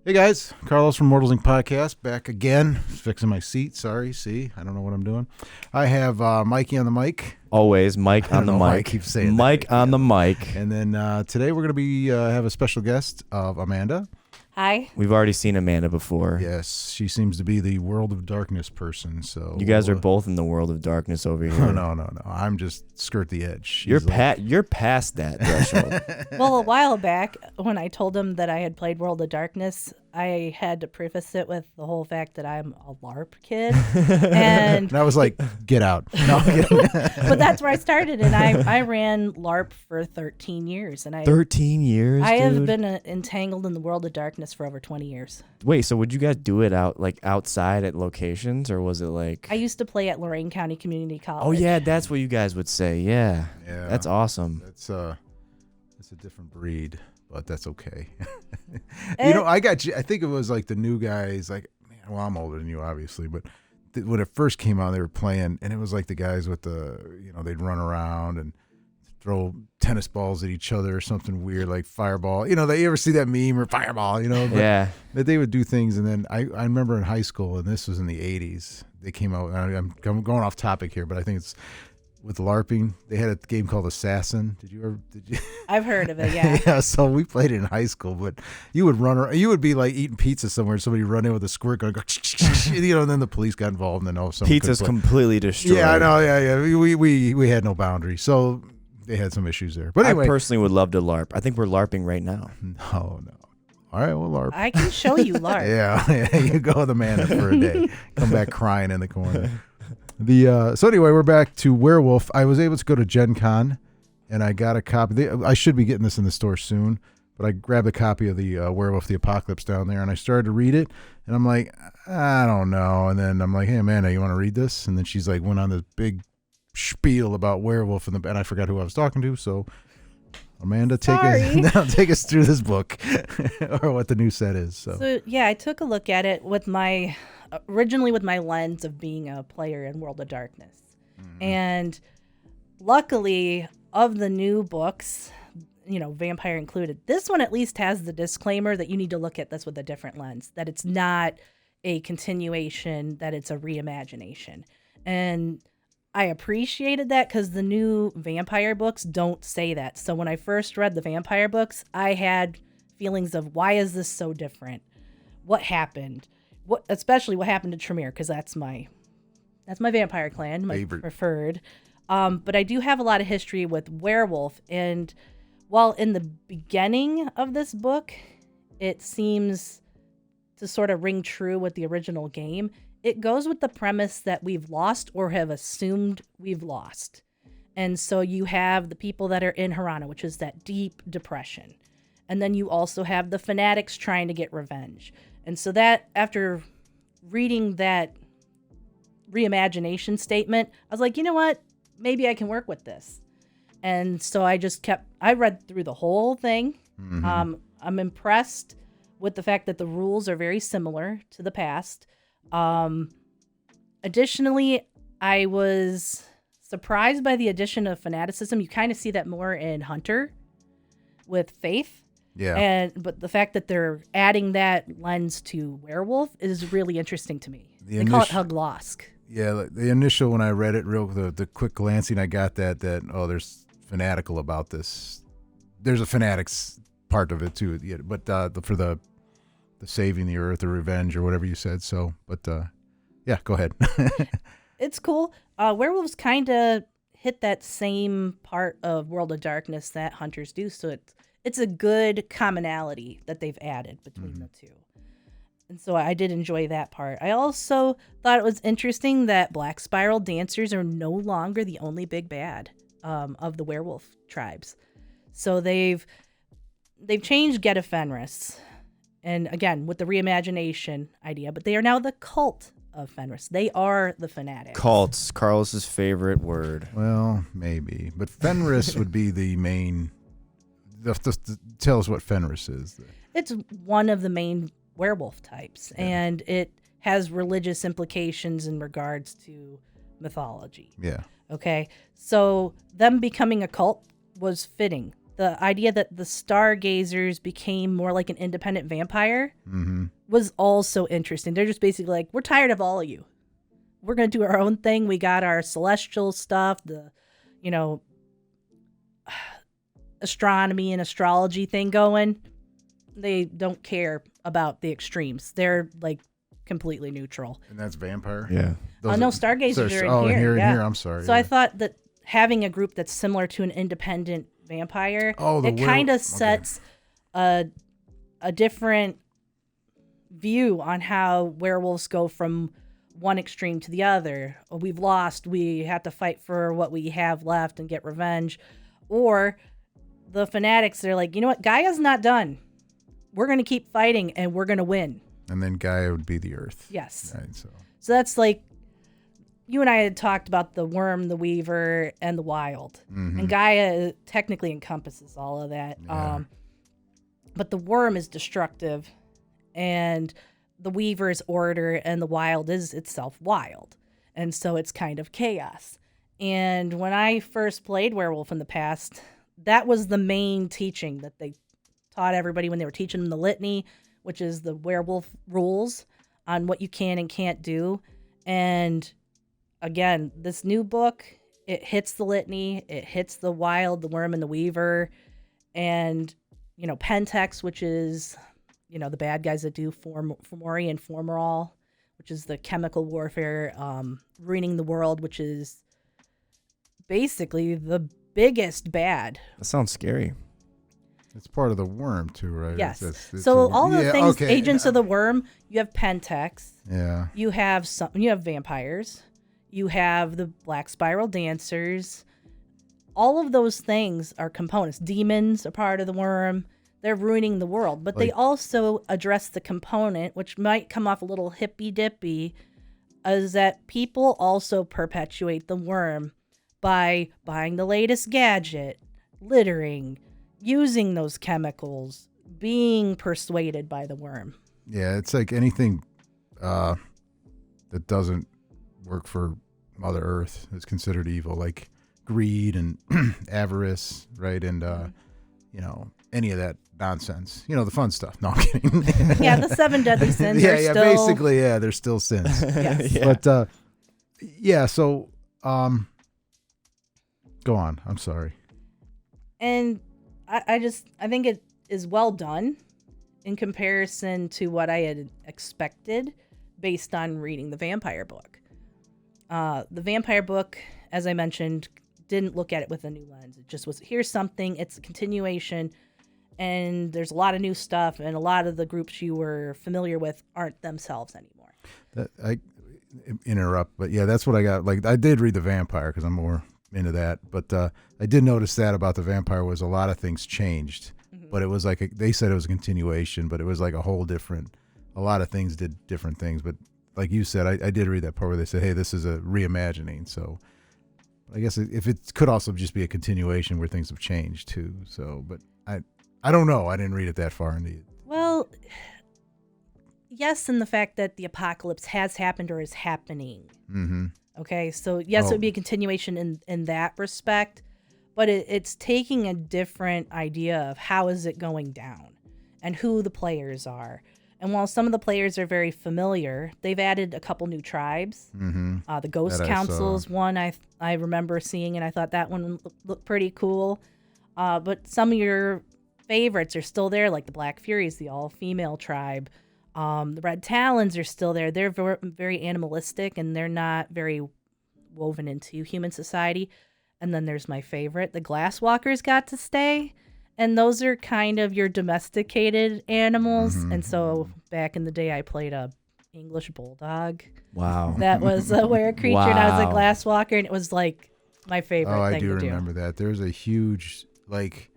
Hey guys, Carlos from Immortals Inc. Podcast, back again, fixing my seat. Sorry, see, I don't know what I'm doing. I have Mikey on the mic. Always Mike on the mic. I keep saying Mike that. on the mic. And then today we're going to be have a special guest of Amanda. Hi. We've already seen Amanda before. Yes, she seems to be the World of Darkness person. So You guys are both in the world of darkness over here. No. I'm just skirt the edge. You're past that threshold. Well, a while back, when I told him that I had played World of Darkness, I had to preface it with the whole fact that I'm a LARP kid. And I was like, get out. No, but that's where I started, and I ran LARP for 13 years. And 13 years, I have dude? been entangled in the World of Darkness for over 20 years. Wait, so would you guys do it outside at locations, or was it like... I used to play at Lorain County Community College. Oh, yeah, that's what you guys would say. Yeah. Yeah. That's awesome. It's a different breed, but that's okay. You know, I think it was like the new guys, like, man, well, I'm older than you, obviously, but when it first came out, they were playing, and it was like the guys with they'd run around and throw tennis balls at each other or something weird, like fireball. You know, you ever see that meme or fireball, you know? But, yeah. But they would do things, and then I remember in high school, and this was in the 80s, they came out, and I'm going off topic here, but I think it's with LARPing, they had a game called Assassin. Did you? I've heard of it, yeah. Yeah, so we played it in high school, but you would run around, you would be like eating pizza somewhere, somebody would run in with a squirt gun, go, and then the police got involved, and then Pizza's completely destroyed. Yeah, I know, yeah. We had no boundary, so they had some issues there. But anyway. I personally would love to LARP. I think we're LARPing right now. No. All right, we'll LARP. I can show you LARP. Yeah, you go with Amanda for a day. Come back crying in the corner. So anyway, we're back to Werewolf. I was able to go to Gen Con, and I got a copy. I should be getting this in the store soon, but I grabbed a copy of the Werewolf the Apocalypse down there, and I started to read it, and I'm like, I don't know. And then I'm like, hey, Amanda, you want to read this? And then she's like, went on this big spiel about Werewolf, and I forgot who I was talking to, so Amanda, take us through this book, or what the new set is. So yeah, I took a look at it originally with my lens of being a player in World of Darkness. Mm-hmm. And luckily, of the new books, Vampire included, this one at least has the disclaimer that you need to look at this with a different lens, that it's not a continuation, that it's a reimagination. And I appreciated that because the new Vampire books don't say that. So when I first read the Vampire books, I had feelings of, why is this so different? What happened? Especially what happened to Tremere, because that's my vampire clan, my favorite. Preferred. But I do have a lot of history with Werewolf, and while in the beginning of this book, it seems to sort of ring true with the original game, it goes with the premise that we've lost or have assumed we've lost. And so you have the people that are in Harana, which is that deep depression. And then you also have the fanatics trying to get revenge. And so that, after reading that reimagination statement, I was like, you know what? Maybe I can work with this. And so I read through the whole thing. Mm-hmm. I'm impressed with the fact that the rules are very similar to the past. Additionally, I was surprised by the addition of fanaticism. You kind of see that more in Hunter with Faith. Yeah. But the fact that they're adding that lens to Werewolf is really interesting to me. They call it Huglosk. Yeah, the initial, when I read it, the quick glancing, I got that there's fanatical about this. There's a fanatics part of it too, yeah, but for the saving the earth or revenge or whatever you said. So, but yeah, go ahead. It's cool. Werewolves kind of hit that same part of World of Darkness that Hunters do, so it's a good commonality that they've added between the two. And so I did enjoy that part. I also thought it was interesting that Black Spiral Dancers are no longer the only big bad of the werewolf tribes. So they've changed Get Fenris, and again with the reimagination idea, but they are now the cult of Fenris. They are the fanatics. Cults, Carlos's favorite word. Well, maybe, but Fenris would be the main. Tell us what Fenris is. It's one of the main werewolf types, and it has religious implications in regards to mythology. Yeah. Okay, so them becoming a cult was fitting the idea that the stargazers became more like an independent vampire was also interesting. They're just basically like, we're tired of all of you. We're going to do our own thing. We got our celestial stuff, the, you know, astronomy and astrology thing going. They don't care about the extremes. They're like completely neutral. And that's vampire? Yeah. No, stargazers are in here. Here. I'm sorry. So I thought that having a group that's similar to an independent vampire, it kind of sets a different view on how werewolves go from one extreme to the other. We've lost. We have to fight for what we have left and get revenge. Or the fanatics, they're like, you know what? Gaia's not done. We're going to keep fighting and we're going to win. And then Gaia would be the earth. Yes. Right, so that's like, you and I had talked about the worm, the weaver, and the wild. And Gaia technically encompasses all of that. Yeah. But the worm is destructive, and the weaver is order, and the wild is itself wild. And so it's kind of chaos. And when I first played Werewolf in the past, that was the main teaching that they taught everybody when they were teaching them the litany, which is the werewolf rules on what you can and can't do. And again, this new book, it hits the litany, it hits the wild, the worm, and the weaver, and, you know, Pentex, which is, you know, the bad guys that do Fomori and Formerol, which is the chemical warfare, ruining the world, which is basically the biggest bad. That sounds scary. It's part of the worm too, right? Yes. It's so all the things, okay. agents of the worm, you have Pentex. Yeah. You have vampires. You have the Black Spiral Dancers. All of those things are components. Demons are part of the worm. They're ruining the world. But they also address the component, which might come off a little hippy-dippy, is that people also perpetuate the worm by buying the latest gadget, littering, using those chemicals, being persuaded by the worm. Yeah, it's like anything that doesn't work for Mother Earth is considered evil, like greed and avarice, right? And you know, any of that nonsense. You know, the fun stuff. No, I'm kidding. Yeah, the 7 deadly sins are still... basically, yeah, they're still sins. Yes. Yeah. But so go on. I'm sorry. And I think it is well done in comparison to what I had expected based on reading the vampire book. The vampire book, as I mentioned, didn't look at it with a new lens. It just was, here's something, it's a continuation, and there's a lot of new stuff, and a lot of the groups you were familiar with aren't themselves anymore. I interrupt, but yeah, that's what I got. Like, I did read the vampire because I'm more into that, but I did notice that about the vampire was a lot of things changed, but it was like they said it was a continuation, but it was like a whole different. A lot of things did different things, but like you said, I did read that part where they said, "Hey, this is a reimagining." So I guess if it could also just be a continuation where things have changed too. So, but I don't know. I didn't read it that far into it. Well, yes, in the fact that the apocalypse has happened or is happening. Mm-hmm. Okay, so yes, it would be a continuation in that respect, but it's taking a different idea of how is it going down and who the players are. And while some of the players are very familiar, they've added a couple new tribes. Mm-hmm. The Ghost Council's one I remember seeing, and I thought that one looked pretty cool. But some of your favorites are still there, like the Black Furies, the all-female tribe. The Red Talons are still there. They're very animalistic, and they're not very woven into human society. And then there's my favorite. The Glasswalkers got to stay. And those are kind of your domesticated animals. Mm-hmm. And so back in the day, I played a English bulldog. Wow. That was a rare creature, Wow. and I was a Glasswalker, and it was like my favorite thing to do. I do remember that. There's a huge, like,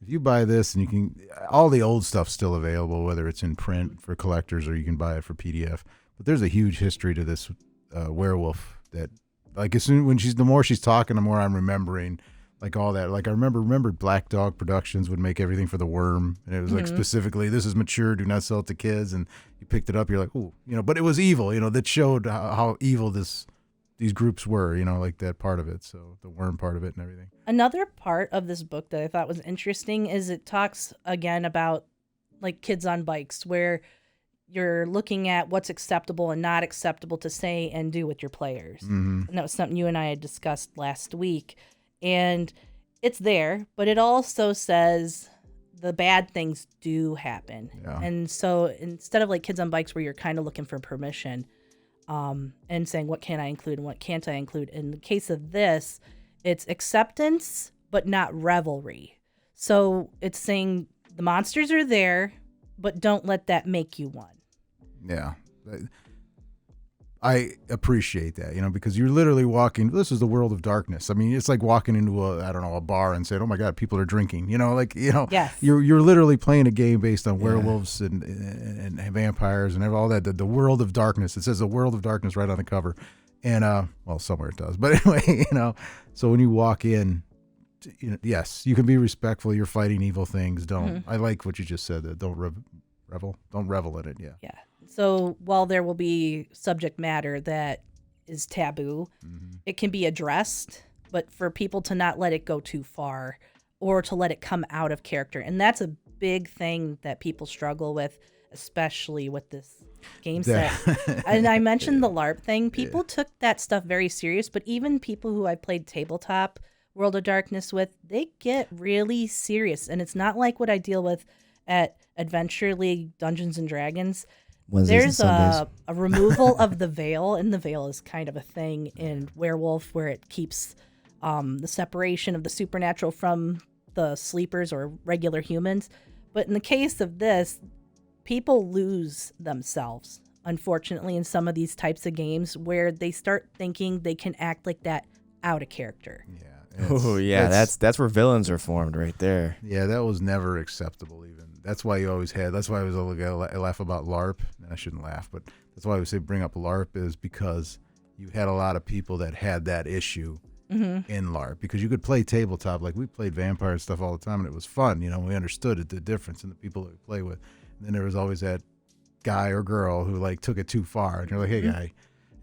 if you buy this and you can, all the old stuff's still available, whether it's in print for collectors or you can buy it for PDF. But there's a huge history to this werewolf that, like, as soon when the more she's talking, the more I'm remembering. Like all that, like I remember Black Dog Productions would make everything for the worm, and it was like specifically, this is mature, do not sell it to kids. And you picked it up, you're like, ooh, you know. But it was evil, you know. That showed how evil this these groups were, like that part of it. So the worm part of it and everything. Another part of this book that I thought was interesting is it talks again about like kids on bikes, where you're looking at what's acceptable and not acceptable to say and do with your players. Mm-hmm. And that was something you and I had discussed last week. And it's there, but it also says the bad things do happen. Yeah. And so instead of like kids on bikes where you're kind of looking for permission and saying, what can I include and what can't I include? In the case of this, it's acceptance, but not revelry. So it's saying the monsters are there, but don't let that make you one. Yeah. I appreciate that, because you're literally walking. This is the world of darkness. I mean, it's like walking into a bar and saying, "Oh my God, people are drinking." Yes. You're literally playing a game based on werewolves and vampires and all that. The world of darkness. It says the world of darkness right on the cover, and well, somewhere it does. But anyway, so when you walk in, yes, you can be respectful. You're fighting evil things. Don't. I like what you just said. That don't revel. Don't revel in it. Yeah. Yeah. So while there will be subject matter that is taboo, it can be addressed, but for people to not let it go too far or to let it come out of character. And that's a big thing that people struggle with, especially with this game set. And I mentioned the LARP thing. People took that stuff very serious, but even people who I played tabletop World of Darkness with, they get really serious. And it's not like what I deal with at Adventure League Dungeons and Dragons. Wednesdays and There's a removal of the veil, and the veil is kind of a thing in Werewolf where it keeps the separation of the supernatural from the sleepers or regular humans. But in the case of this, people lose themselves, unfortunately, in some of these types of games where they start thinking they can act like that out of character. Yeah. Oh yeah, that's where villains are formed right there. Yeah, that was never acceptable even. That's why you always had, that's why I was always laugh about LARP. And I shouldn't laugh, but that's why I would say bring up LARP is because you had a lot of people that had that issue in LARP because you could play tabletop. Like we played vampire stuff all the time and it was fun. We understood the difference in the people that we play with. And then there was always that guy or girl who like took it too far and you're like, hey guy.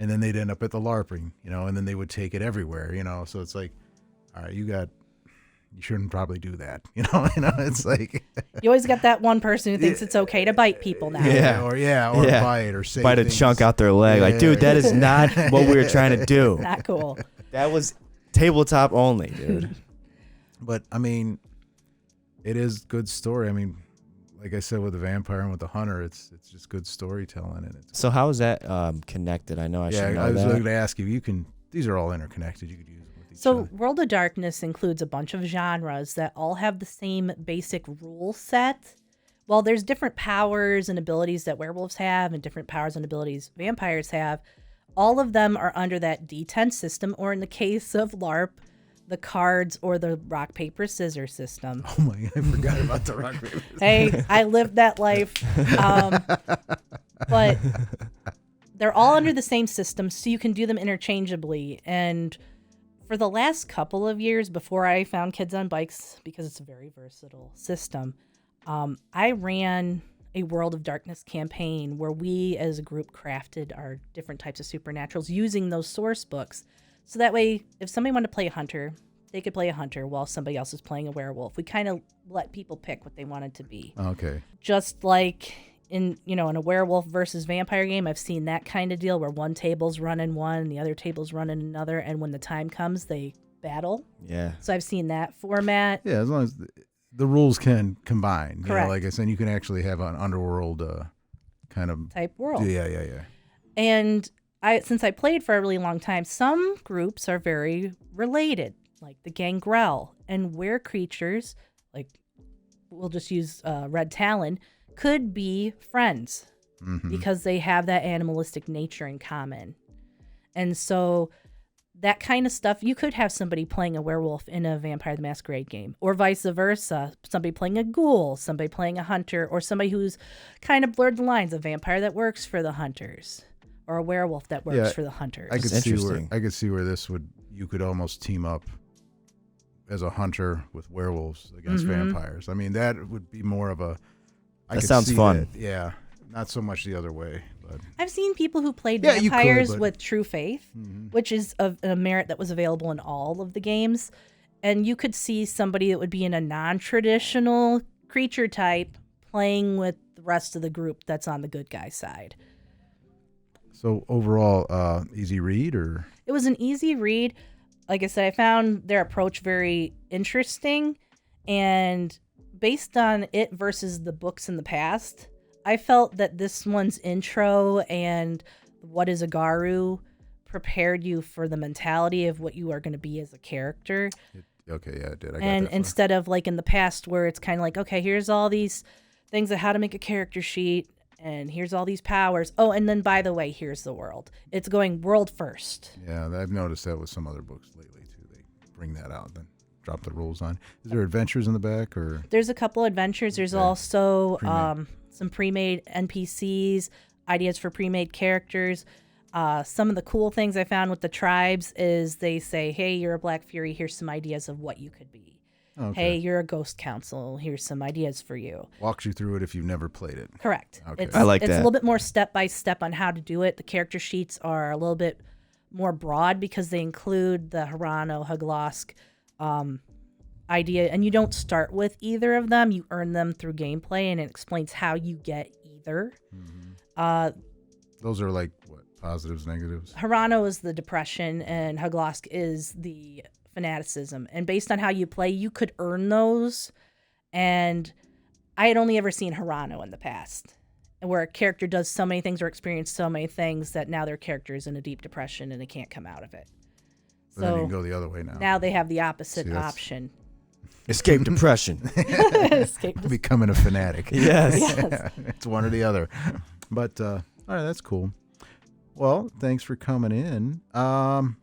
And then they'd end up at the LARPing, and then they would take it everywhere, So it's like, all right, you shouldn't probably do that. It's like you always got that one person who thinks it's okay to bite people now. Or bite or say bite a chunk out their leg. Like, dude, that is not what we were trying to do. Not cool. That was tabletop only, dude. But I mean, it is good story. I mean, like I said with the vampire and with the hunter, it's just good storytelling and it's. So how is that connected? I know I should know I was that. going to ask you. These are all interconnected. You could use. So World of Darkness includes a bunch of genres that all have the same basic rule set. While there's different powers and abilities that werewolves have and different powers and abilities vampires have, all of them are under that D10 system, or in the case of LARP, the cards or the rock, paper, scissors system. Oh my, I forgot about the rock, paper, scissors. Hey, I lived that life. But they're all under the same system, so you can do them interchangeably. And for the last couple of years before I found Kids on Bikes, because it's a very versatile system, I ran a World of Darkness campaign where we as a group crafted our different types of supernaturals using those source books. So that way, if somebody wanted to play a hunter, they could play a hunter while somebody else is playing a werewolf. We kind of let people pick what they wanted to be. Okay. Just like in a werewolf versus vampire game, I've seen that kind of deal where one table's running one and the other table's running another, and when the time comes, they battle. Yeah. So I've seen that format. Yeah, as long as the rules can combine. Correct. Like I said, you can actually have an underworld kind of type world. Yeah. And since I played for a really long time, some groups are very related, like the gangrel, and were creatures, like we'll just use Red Talon, could be friends because they have that animalistic nature in common. And so that kind of stuff, you could have somebody playing a werewolf in a Vampire the Masquerade game, or vice versa. Somebody playing a ghoul, somebody playing a hunter, or somebody who's kind of blurred the lines, a vampire that works for the hunters, or a werewolf that works for the hunters. I could see where you could almost team up as a hunter with werewolves against vampires. I mean, that would be more of a. That sounds fun. Yeah, not so much the other way. But I've seen people who played Yeah, you could, vampires but- with True Faith, which is a merit that was available in all of the games. And you could see somebody that would be in a non-traditional creature type playing with the rest of the group that's on the good guy side. so overall, easy read or It was an easy read. Like I said, I found their approach very interesting. And based on it versus the books in the past, I felt that this one's intro and what is a Garu prepared you for the mentality of what you are going to be as a character. okay, yeah, I did. I got And that far. instead of like in the past where it's kind of like, okay, here's all these things of how to make a character sheet and here's all these powers. Oh, and then by the way, here's the world. It's going world first. Yeah, I've noticed that with some other books lately too. They bring that out, then drop the rules on. Is there adventures in the back or? There's a couple adventures. There's also Pre-made. some pre-made NPCs, ideas for pre-made characters. Some of the cool things I found with the tribes is they say, hey, you're a Black Fury. Here's some ideas of what you could be. Okay. Hey, you're a Ghost Council. Here's some ideas for you. Walks you through it if you've never played it. Correct. Okay. I like it's that. a little bit more step by step on how to do it. The character sheets are a little bit more broad because they include the Hirano, Huglosk idea, and you don't start with either of them. You earn them through gameplay, and it explains how you get either. Those are like what, positives, negatives? Hirano is the depression, and Huglosk is the fanaticism. And based on how you play, you could earn those. And I had only ever seen Hirano in the past, where a character does so many things or experiences so many things that now their character is in a deep depression and they can't come out of it. But then you So can go the other way now. now they have the opposite See, that's- option. Escape depression. Escape the- Becoming a fanatic. Yes. Yes. It's one or the other. But all right, that's cool. Well, thanks for coming in. I'm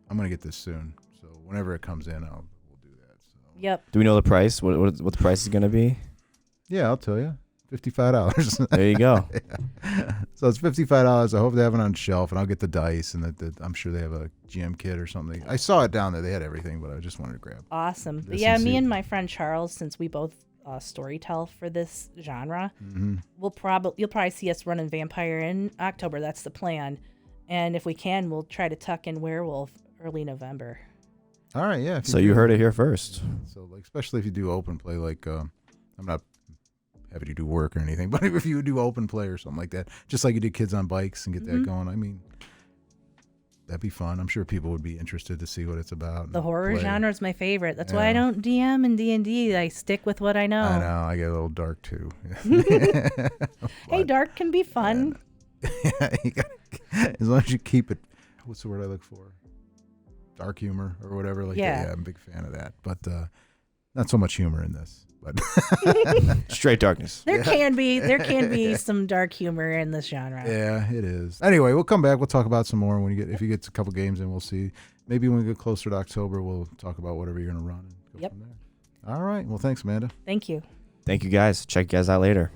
gonna get this soon, so whenever it comes in, we'll do that. So Yep. Do we know the price? What the price is going to be? yeah, I'll tell you, $55. There you go. So it's $55. I hope they have it on shelf, and I'll get the dice, and I'm sure they have a GM kit or something. I saw it down there; they had everything, but I just wanted to grab. Awesome. But This yeah, and me see. and my friend Charles, since we both storytell for this genre, Mm-hmm. you'll probably see us running Vampire in October. That's the plan. And if we can, we'll try to tuck in Werewolf early November. All right, yeah. if So do- you heard it here first. So, like, especially if you do open play, like I'm not having you do work or anything, but if you do open play or something like that, just like you did Kids on Bikes and get that going, I mean, that'd be fun. I'm sure people would be interested to see what it's about. The and horror play. genre is my favorite. That's why I Yeah. don't DM and D&D. I stick with what I know. I know. I get a little dark too. Hey, dark can be fun. You gotta- as long as you keep it. What's the word I look for? Dark humor or whatever. Like Yeah. that. Yeah, I'm a big fan of that. But not so much humor in this. But Straight darkness. There can be some dark humor in this genre. yeah, it is. Anyway, we'll come back. We'll talk about some more if you get a couple games in. We'll see. Maybe when we get closer to October, we'll talk about whatever you're gonna run and go Yep. from there. All right. Well, thanks, Amanda. Thank you. Thank you guys. Check you guys out later.